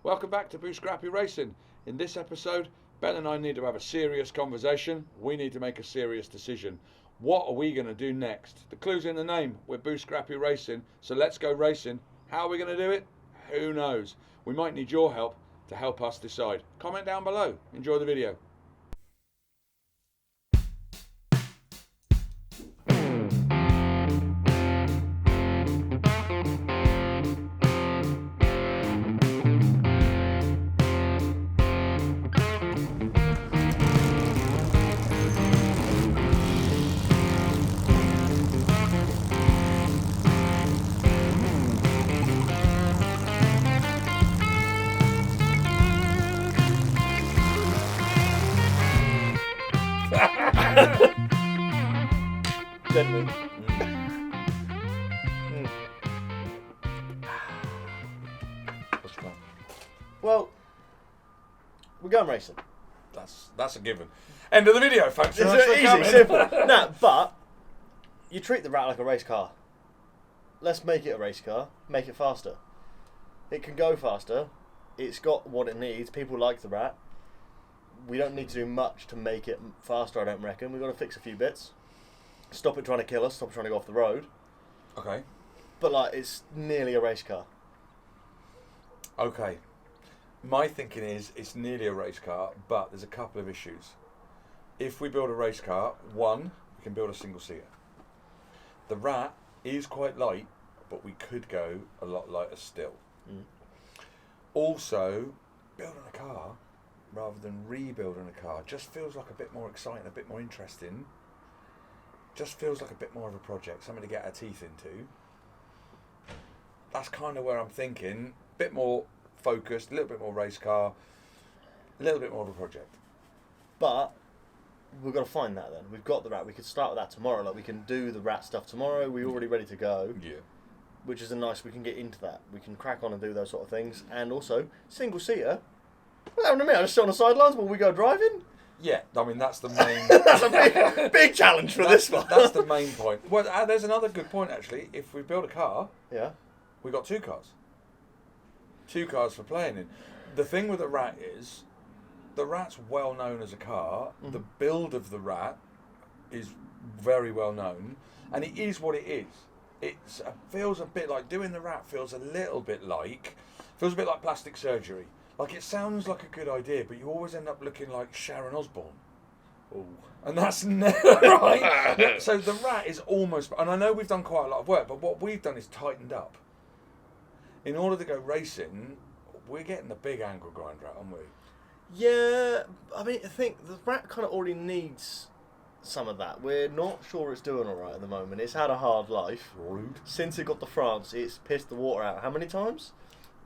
Welcome back to Buscrapi Racing. In this episode, Ben and I need to have a serious conversation. We need to make a serious decision. What are we going to do next? The clue's in the name. We're Buscrapi Racing, so let's go racing. How are we going to do it? Who knows? We might need your help to help us decide. Comment down below. Enjoy the video. Gentlemen. What's fun? Well, we're going racing. That's a given. End of the video, folks. It's easy, simple. No, but you treat the rat like a race car. Let's make it a race car. Make it faster. It can go faster. It's got what it needs. People like the rat. We don't need to do much to make it faster, I don't reckon. We've got to fix a few bits. Stop it trying to kill us. Stop it trying to go off the road. Okay. But, like, it's nearly a race car. Okay. My thinking is it's nearly a race car, but there's a couple of issues. If we build a race car, one, we can build a single seater. The rat is quite light, but we could go a lot lighter still. Also, building a car rather than rebuilding a car just feels like a bit more exciting, a bit more interesting. Just feels like a bit more of a project, something to get our teeth into. That's kind of where I'm thinking. A bit more focused, a little bit more race car, a little bit more of a project. But we've got to find that then. We've got the rat. We could start with that tomorrow. Like, we can do the rat stuff tomorrow. We're already ready to go. Yeah. Which is a nice, we can get into that. We can crack on and do those sort of things. And also, single seater. What happened to me? I just sit on the sidelines while we go driving? Yeah, I mean, that's the main... That's a big challenge for this one. That's the main point. Well, there's another good point, actually. If we build a car, Yeah. we've got two cars. Two cars for playing in. The thing with the rat is, the rat's well known as a car. Mm-hmm. The build of the rat is very well known. And it is what it is. It feels a bit like, doing the rat feels a little bit like plastic surgery. Like, it sounds like a good idea, but you always end up looking like Sharon Osbourne. Ooh. And that's never right. So the rat is almost... And I know we've done quite a lot of work, but what we've done is tightened up. In order to go racing, we're getting the big angle grinder out, aren't we? Yeah, I mean, I think the rat kind of already needs some of that. We're not sure it's doing all right at the moment. It's had a hard life. Rude. Since it got to France, it's pissed the water out how many times?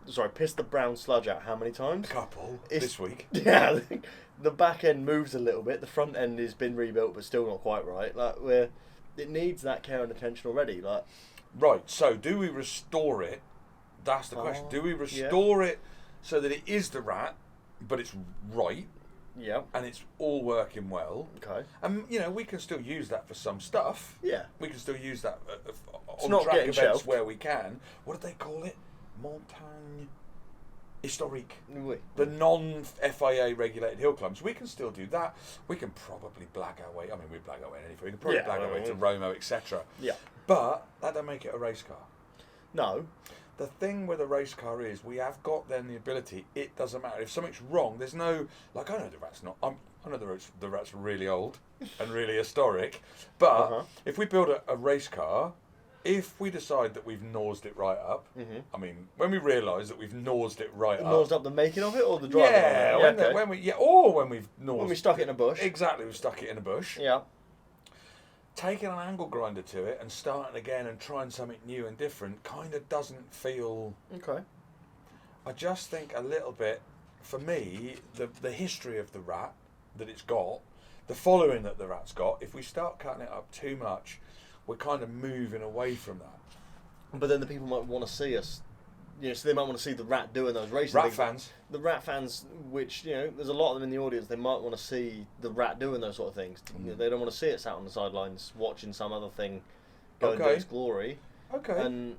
Sorry, pissed the brown sludge out how many times? A couple. It's, this week. Yeah, I think the back end moves a little bit. The front end has been rebuilt, but still not quite right. Like, it needs that care and attention already. Like, right. So, do we restore it? That's the question. Do we restore it so that it is the rat, but it's right? Yeah. And it's all working well. Okay. And, you know, we can still use that for some stuff. Yeah. We can still use that It's on not track getting events shelved. where we can. What do they call it? Montagne historique. Oui. The non-FIA regulated hill climbs. We can still do that. We can probably blag our way. I mean, we blag our way anything. We can probably blag our way to Romo, etc. Yeah. But that don't make it a race car. No. The thing with a race car is we have got then the ability. It doesn't matter if something's wrong. There's no, like, I know the rat's not. I know the rat's really old and really historic. But if we build a race car, if we decide that we've nosed it right up, I mean, when we realise that we've nosed it right up, Nosed up the making of it or the driving? yeah, of it? or when we've nosed, When we stuck it in a bush. exactly, we've stuck it in a bush. Yeah. Taking an angle grinder to it and starting again and trying something new and different kind of doesn't feel. Okay. I just think a little bit, for me, the history of the rat that it's got, the following that the rat's got, if we start cutting it up too much, we're kind of moving away from that. But then the people might want to see us, you know, so they might want to see the rat doing those racing Rat things. fans. The rat fans, which, you know, there's a lot of them in the audience, they might want to see the rat doing those sort of things. You know, they don't want to see it sat on the sidelines watching some other thing go and do its glory. Okay. And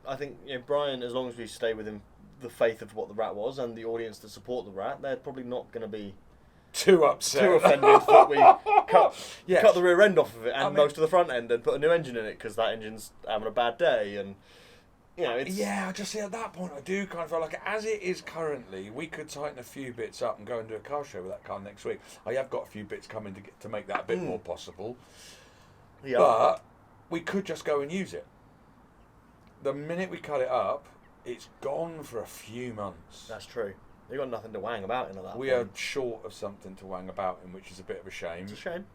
I think, you know, Brian, as long as we stay with him the faith of what the rat was and the audience that support the rat, they're probably not going to be too upset, too offended that we Yes. cut the rear end off of it and I mean- most of the front end and put a new engine in it because that engine's having a bad day, and you know it's Yeah, I just see at that point I do kind of feel like as it is currently, we could tighten a few bits up and go and do a car show with that car next week. I have got a few bits coming to make that a bit more possible, yeah. but we could just go and use it. The minute we cut it up, it's gone for a few months. That's true. You've got nothing to wang about in that. We are short of something to wang about in, which is a bit of a shame. It's a shame.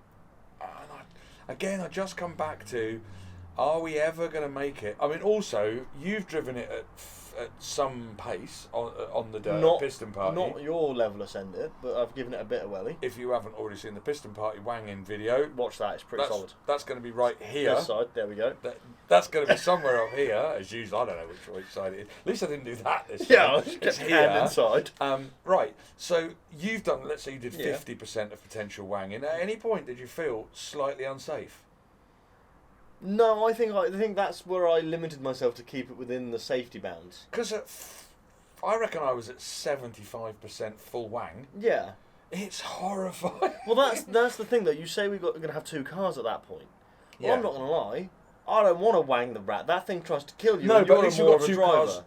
And I just come back to, are we ever going to make it? I mean, also, you've driven it at some pace on the dirt piston party. Not your level ascended, but I've given it a bit of welly. If you haven't already seen the piston party wanging video, Watch that, it's pretty solid. That's going to be right here. This side, there we go. That's going to be somewhere up here, as usual. I don't know which side it is. At least I didn't do that this time. Yeah, I just It's kept your hand here. inside. Right, so you've done, let's say you did Yeah. 50% of potential wanging. At any point did you feel slightly unsafe? No, I think that's where I limited myself to keep it within the safety bounds. Because I reckon I was at 75% full wang. Yeah. It's horrifying. Well, that's the thing though. You say we're going to have two cars at that point. Well, Yeah. I'm not going to lie. I don't want to wang the rat. That thing tries to kill you. No, and but at you're least more we've of got a two driver. cars.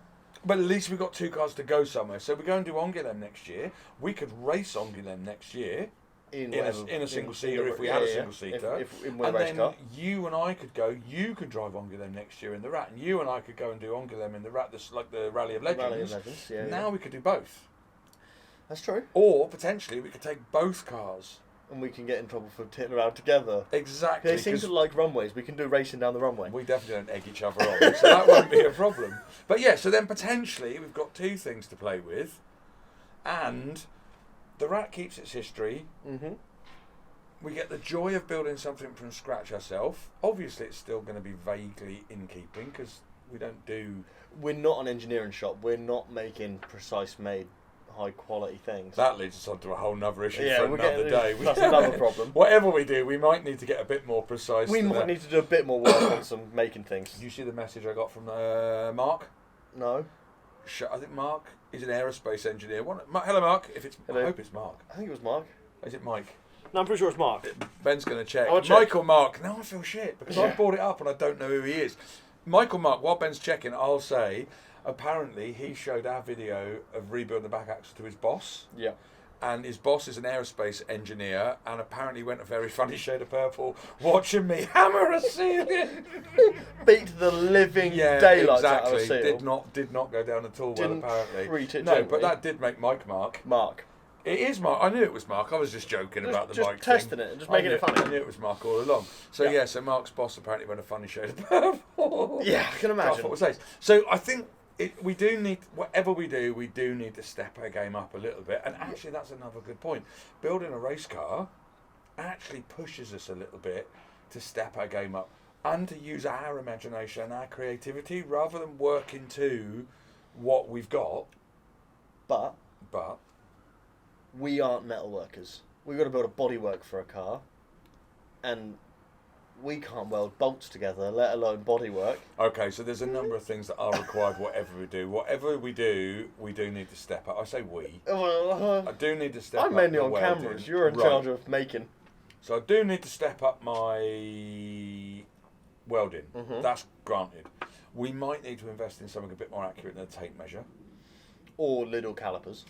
But at least we've got two cars to go somewhere. So we go and do Ongulem next year. We could race Ongulem next year in a single seater if we had a single seater. If in And a race then car. you and I could go. You could drive Ongulem next year in the Rat, and you and I could go and do Ongulem in the Rat. This like the Rally of Legends. Rally of Legends, yeah, now yeah. we could do both, That's true. or potentially we could take both cars. And we can get in trouble for titting around together. Exactly. They seem 'cause to like runways. We can do racing down the runway. we definitely don't egg each other on, so that won't be a problem. But yeah, so then potentially we've got two things to play with, and the Rat keeps its history. Mm-hmm. We get the joy of building something from scratch ourselves. Obviously, it's still going to be vaguely in keeping because we don't do. We're not an engineering shop. We're not making precise made, high quality things. That leads us on to a whole nother issue Yeah, for we're another getting- day. that's another problem. Whatever we do, we might need to get a bit more precise. We than might that. need to do a bit more work on some making things. Did you see the message I got from Mark? No, I think Mark is an aerospace engineer. Hello, Mark. If it's, Hello. I hope it's Mark. I think it was Mark. Is it Mike? No, I'm pretty sure it's Mark. Ben's going to check. I'll check. Michael Mark. Now I feel shit because I Yeah. brought it up and I don't know who he is. Michael Mark, while Ben's checking, I'll say, apparently he showed our video of rebuilding the back axle to his boss. Yeah. And his boss is an aerospace engineer and apparently went a very funny shade of purple watching me hammer a ceiling. Beat the living Yeah, daylights out of a exactly. seal. Did not go down at all Didn't well, apparently. treat it no, gently. but that did make Mike Mark. Mark. It is Mark. I knew it was Mark. I was just joking about the Just Mike testing thing. it and just making it funny. I knew it was Mark all along. So Yeah. so Mark's boss apparently went a funny shade of purple. Yeah, I can imagine. What was that? So I think we do need, whatever we do need to step our game up a little bit. And actually, that's another good point. Building a race car actually pushes us a little bit to step our game up and to use our imagination and our creativity rather than working to what we've got. But But we aren't metal workers. We've got to build a bodywork for a car, and we can't weld bolts together, let alone bodywork. okay, so there's a number of things that are required. Whatever we do, we do need to step up. I say we. I do need to step up. I'm mainly the on welding. cameras. You're in Right. charge of making. So I do need to step up my welding. Mhm. That's granted. We might need to invest in something a bit more accurate than a tape measure. Or little calipers.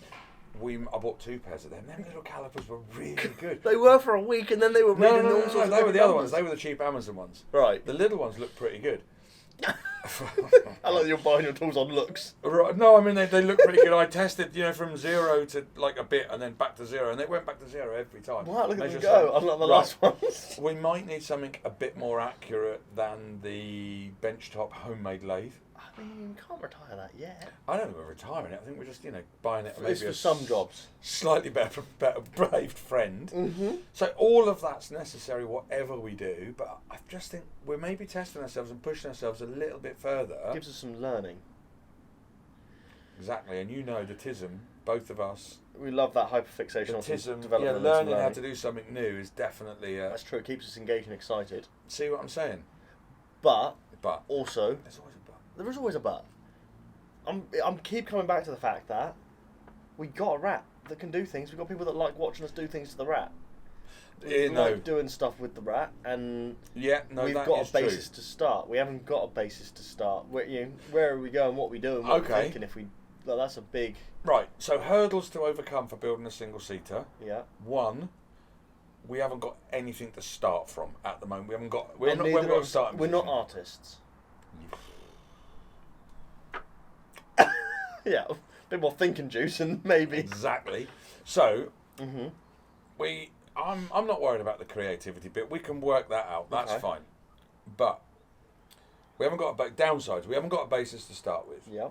I bought 2 pairs of them. Them little calipers were really good. They were for a week, and then they were No, reading all sorts of they were the other ones. numbers. They were the cheap Amazon ones. Right. The little ones look pretty good. I like that you're buying your tools on looks. Right, no, I mean they look pretty good. I tested, from 0 to like a bit, and then back to 0, and they went back to 0 every time. Wow, look at them Measure go. some- Unlike the Right. last ones. We might need something a bit more accurate than the benchtop homemade lathe. I mean, you can't retire that yet. I don't think we're retiring it. I think we're just, buying it. Maybe It's for a some jobs. slightly better behaved friend. Mm-hmm. So all of that's necessary, whatever we do. But I just think we're maybe testing ourselves and pushing ourselves a little bit further. Gives us some learning. Exactly, and the TISM, both of us. We love that hyperfixation The on some TISM, development. and some learning how learning. to do something new is definitely. That's true. It keeps us engaged and excited. See what I'm saying? But But also, there's always a but. there is always a but. I'm keep coming back to the fact that we got a rat that can do things. We've got people that like watching us do things to the rat. We like doing stuff with the rat, and we've got a basis to start. We haven't got a basis to start. Where are we going? What are we doing? What are we thinking? If we, that's a big right. So hurdles to overcome for building a single seater. Yeah. One, we haven't got anything to start from at the moment. We haven't got. We're not artists. Yeah, a bit more thinking juice and maybe. Exactly. So, I'm not worried about the creativity bit. We can work that out. That's fine. But we haven't got downsides. We haven't got a basis to start with. Yeah.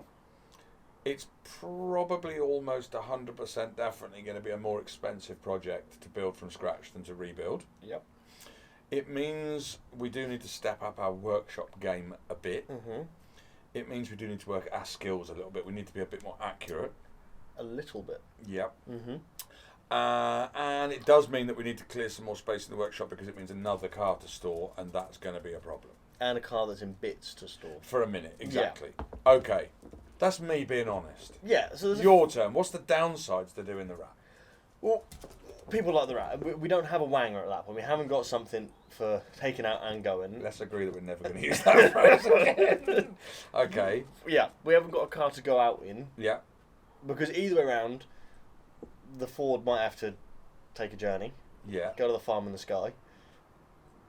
It's probably almost 100% definitely going to be a more expensive project to build from scratch than to rebuild. Yep. It means we do need to step up our workshop game a bit. It means we do need to work our skills a little bit. We need to be a bit more accurate. A little bit. Yep. And it does mean that we need to clear some more space in the workshop because it means another car to store, and that's going to be a problem. And a car that's in bits to store. For a minute, exactly. Yeah. Okay. That's me being honest. Yeah. So your turn. What's the downsides to doing the rat? Well, people like the rat. We don't have a wanger at that point. We haven't got something for taking out and going. Let's agree that we're never going to use that phrase again. Okay. Yeah, we haven't got a car to go out in. Yeah. Because either way around, the Ford might have to take a journey. Yeah. Go to the farm in the sky.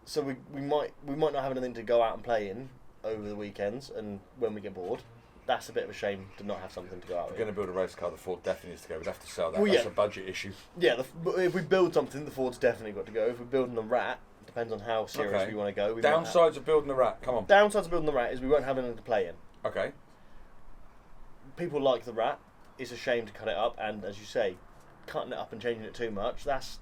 So we might not have anything to go out and play in over the weekends, and when we get bored. That's a bit of a shame to not have something to go out with. We're going to build a race car, the Ford definitely needs to go. We'd have to sell that. That's a budget issue. Yeah, if we build something, the Ford's definitely got to go. If we're building a rat, depends on how serious we want to go. Downsides of building a rat, come on. Downsides of building the rat is we won't have anything to play in. Okay. People like the rat. It's a shame to cut it up, and as you say, cutting it up and changing it too much, that's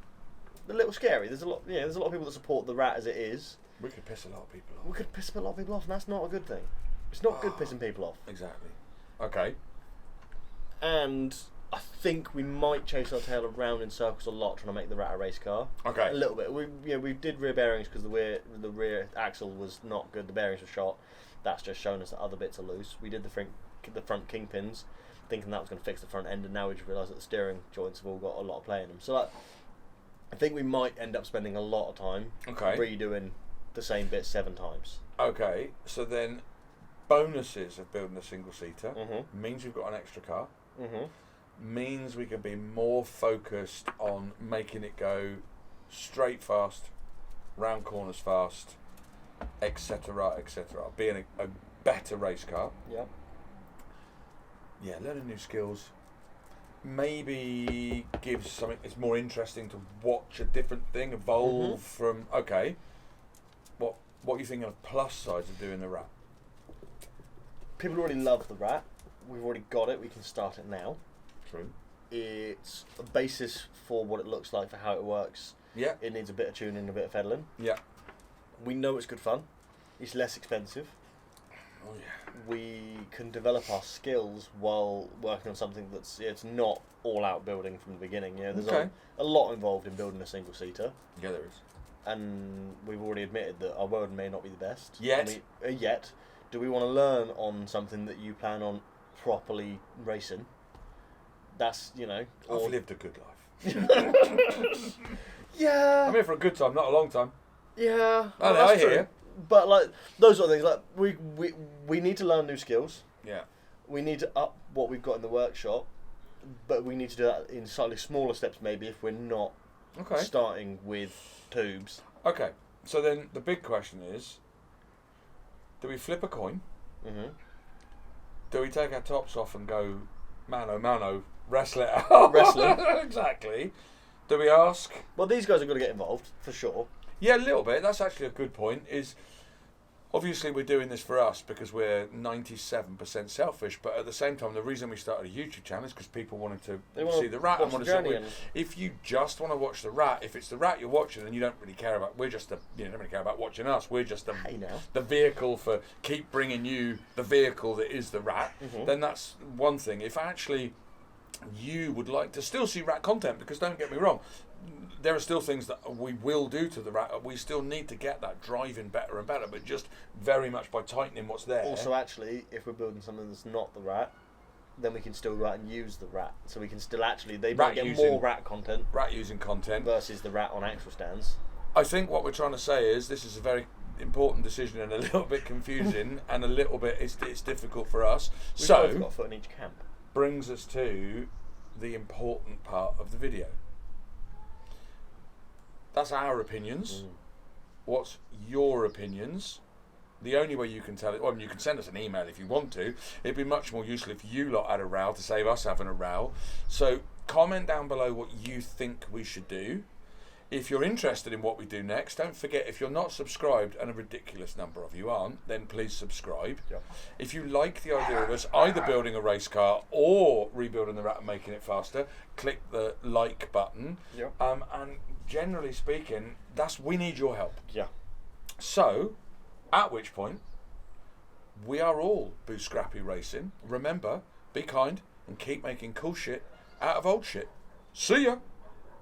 a little scary. There's a lot of people that support the rat as it is. We could piss a lot of people off. We could piss a lot of people off, and that's not a good thing. It's not good pissing people off. Exactly. Okay. And I think we might chase our tail around in circles a lot trying to make the rat a race car. Okay. A little bit. We did rear bearings because the rear axle was not good. The bearings were shot. That's just shown us that other bits are loose. We did the front kingpins, thinking that was going to fix the front end, and now we just realised that the steering joints have all got a lot of play in them. So I think we might end up spending a lot of time redoing the same bit 7 times. Okay. So then, bonuses of building a single seater means we've got an extra car. Means we can be more focused on making it go straight fast, round corners fast, etc., etc. Being a better race car. Yeah. Yeah, learning new skills. Maybe gives something. It's more interesting to watch a different thing evolve from. Okay. What are you thinking of plus sides of doing the rat? People already love the rat. We've already got it. We can start it now. True. It's a basis for what it looks like, for how it works. Yeah. It needs a bit of tuning, a bit of fettling. Yeah. We know it's good fun. It's less expensive. Oh yeah. We can develop our skills while working on something that's it's not all out building from the beginning. There's a lot involved in building a single seater. Yeah, there is. And we've already admitted that our road may not be the best. Yet. Yet. Do we want to learn on something that you plan on properly racing? That's, I've lived a good life. Yeah. I'm here for a good time, not a long time. Yeah. I hear. But those sort of things, we need to learn new skills. Yeah. We need to up what we've got in the workshop, but we need to do that in slightly smaller steps maybe if we're not starting with tubes. Okay. So then the big question is, do we flip a coin? Do we take our tops off and go mano, wrestle it out? Wrestling. Exactly. Do we ask? Well, these guys have got to get involved, for sure. Yeah, a little bit. That's actually a good point. Is obviously we're doing this for us because we're 97% selfish, but at the same time, the reason we started a YouTube channel is because people wanted to see the rat and want to see. If you just want to watch the rat, if it's the rat you're watching and you don't really care about, don't really care about watching us. We're just the vehicle for keep bringing you the vehicle that is the rat. Then that's one thing. If actually you would like to still see rat content, because don't get me wrong, there are still things that we will do to the rat. We still need to get that driving better and better, but just very much by tightening what's there. Also, actually, if we're building something that's not the rat, then we can still go out and use the rat. So we can still actually, they Rat might get using- more rat content Rat using content. versus the rat on actual stands. I think what we're trying to say is this is a very important decision and a little bit confusing and a little bit it's difficult for us. We've both So got a foot in each camp. brings us to the important part of the video. That's our opinions. What's your opinions? The only way you can tell it, well, you can send us an email if you want to. It'd be much more useful if you lot had a row to save us having a row. So comment down below what you think we should do. If you're interested in what we do next, don't forget, if you're not subscribed, and a ridiculous number of you aren't, then please subscribe. Yep. If you like the idea of us either building a race car or rebuilding the rat and making it faster, click the like button. Yep. And generally speaking, we need your help. Yeah. So, at which point, we are all Buscrapi Racing. Remember, be kind and keep making cool shit out of old shit. See ya!